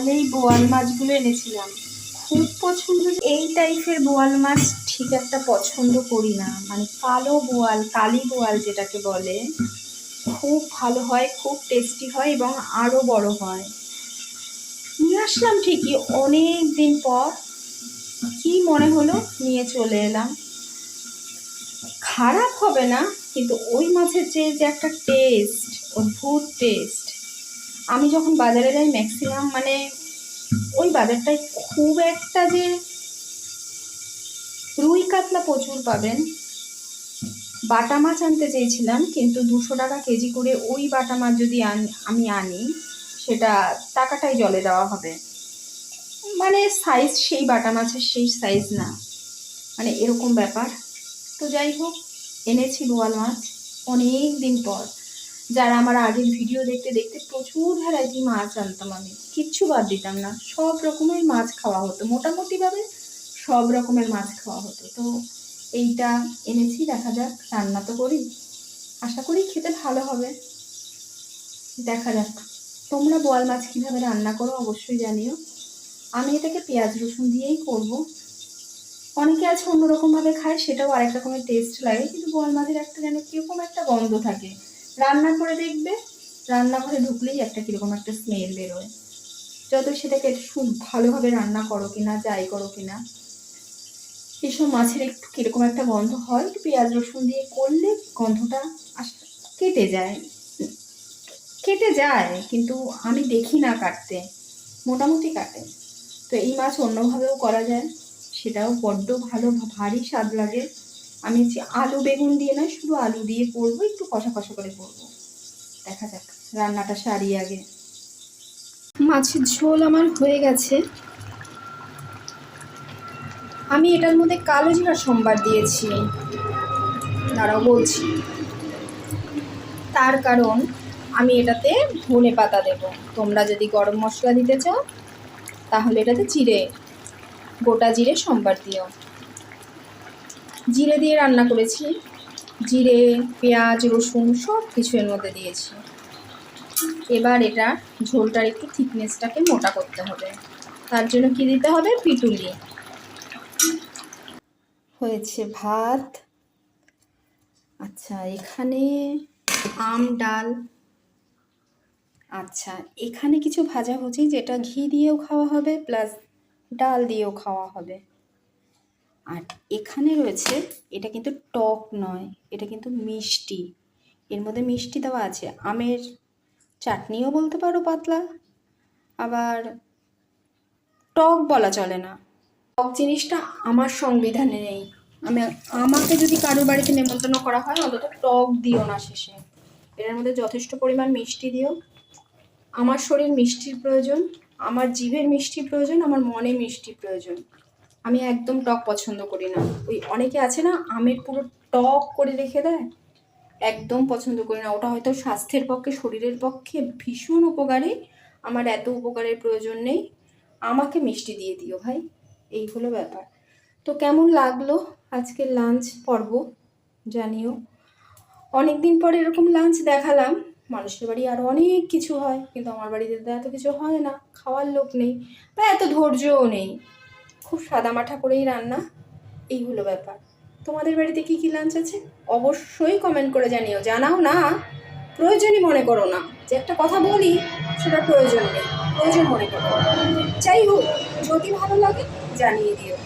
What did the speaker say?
কাল এই বোয়াল মাছগুলো এনেছিলাম, খুব পছন্দ। এই টাইপের বোয়াল মাছ ঠিক একটা পছন্দ করি না, মানে কালো বোয়াল, কালি বোয়াল যেটাকে বলে, খুব ভালো হয়, খুব টেস্টি হয় এবং আরও বড় হয়। নিয়ে আসলাম ঠিকই, অনেক দিন পর কি মনে হলো নিয়ে চলে এলাম। খারাপ হবে না, কিন্তু ওই মাছের যে একটা টেস্ট, অদ্ভুত টেস্ট। আমি যখন বাজারে যাই ম্যাক্সিমাম, মানে ওই বাজারটায় খুব একটা যে রুই কাতলা প্রচুর পাবেন। বাটা মাছ আনতে চেয়েছিলাম, কিন্তু 200 টাকা কেজি করে ওই বাটা মাছ যদি আমি আনি, সেটা টাকাটাই জলে দেওয়া হবে। মানে সাইজ সেই বাটা মাছের সেই সাইজ না, মানে এরকম ব্যাপার। তো যাই হোক, এনেছি বোয়াল মাছ অনেক দিন পর। যারা আমার আগের ভিডিও দেখতে দেখতে প্রচুর ভ্যারাইটি মাছ আনতাম, আমি কিচ্ছু বাদ দিতাম না, সব রকমের মাছ খাওয়া হতো, মোটামুটিভাবে সব রকমের মাছ খাওয়া হতো। তো এইটা এনেছি, দেখা যাক, রান্না তো করি, আশা করি খেতে ভালো হবে, দেখা যাক। তোমরা বোয়াল মাছ কীভাবে রান্না করো অবশ্যই জানিও। আমি এটাকে পেঁয়াজ রসুন দিয়েই করব। অনেকে আছে অন্যরকমভাবে খায়, সেটাও আরেক রকমের টেস্ট লাগে, কিন্তু বোয়াল মাছের একটা যেন কীরকম একটা গন্ধ থাকে। রান্না করে দেখবে, রান্নাঘরে ঢুকলেই একটা কীরকম একটা স্মেল বেরোয়। যত সেটাকে খুব ভালোভাবে রান্না করো কিনা, যাই করো কিনা, এসব মাছের একটু কীরকম একটা গন্ধ হয়। একটু পেঁয়াজ রসুন দিয়ে করলে গন্ধটা কেটে যায়, কিন্তু আমি দেখি না কাটতে, মোটামুটি কাটে। তো এই মাছ অন্যভাবেও করা যায়, সেটাও বড্ড ভালো, ভারী স্বাদ লাগে। আমি আলু বেগুন দিয়ে নয়, শুধু আলু দিয়ে করবো, একটু কষা কষা করে করবো। দেখা যাক, রান্নাটা সারি আগে। মাছের ঝোল আমার হয়ে গেছে। আমি এটার মধ্যে কালো জিরা সম্বার দিয়েছি, দাঁড়াও বলছি। তার কারণ আমি এটাতে ধনে পাতা দেবো। তোমরা যদি গরম মশলা দিতে চাও তাহলে এটাতে গোটা জিরে সম্বার দিও। জিরে দিয়ে রান্না করেছি, জিরে, পেঁয়াজ, রসুন সব কিছু এর মধ্যে দিয়েছি। এবার এটা ঝোলটার একটু থিকনেসটাকে মোটা করতে হবে, তার জন্য কি দিতে হবে, পিটুলি। হয়েছে ভাত। আচ্ছা, এখানে আম ডাল। আচ্ছা, এখানে কিছু ভাজাভুজি, যেটা ঘি দিয়েও খাওয়া হবে প্লাস ডাল দিয়েও খাওয়া হবে। আর এখানে রয়েছে, এটা কিন্তু টক নয়, এটা কিন্তু মিষ্টি। এর মধ্যে মিষ্টি দেওয়া আছে, আমের চাটনিও বলতে পারো পাতলা, আবার টক বলা চলে না। টক জিনিসটা আমার সংবিধানে নেই। আমাকে যদি কারোর বাড়িতে নেমন্তন্ন করা হয়, অন্তত টক দিও না শেষে। এর মধ্যে যথেষ্ট পরিমাণ মিষ্টি দিও। আমার শরীর মিষ্টির প্রয়োজন, আমার জিভের মিষ্টি প্রয়োজন, আমার মনে মিষ্টি প্রয়োজন। আমি একদম টক পছন্দ করি না। ওই অনেকে আছে না, আমের পুরো টক করে রেখে দেয়, একদম পছন্দ করি না। ওটা হয়তো স্বাস্থ্যের পক্ষে, শরীরের পক্ষে ভীষণ উপকারী, আমার এত উপকারের প্রয়োজন নেই। আমাকে মিষ্টি দিয়ে দিও ভাই, এই হলো ব্যাপার। তো কেমন লাগলো আজকের লাঞ্চ পর্ব জানিও। অনেক দিন পর এরকম লাঞ্চ দেখালাম। মানুষের বাড়ি আরও অনেক কিছু হয়, কিন্তু আমার বাড়িতে তো এত কিছু হয় না, খাওয়ার লোক নেই বা এত ধৈর্যও নেই, খুব সাদামাঠা করেই রান্না, এই হলো ব্যাপার। তোমাদের বাড়িতে কি কি লাঞ্চ আছে অবশ্যই কমেন্ট করে জানিও। জানাও না, প্রয়োজনই মনে করো না, যে একটা কথা বলি সেটা প্রয়োজন নেই, প্রয়োজন মনে করো। যাই হোক, যদি ভালো লাগে জানিয়ে দিও।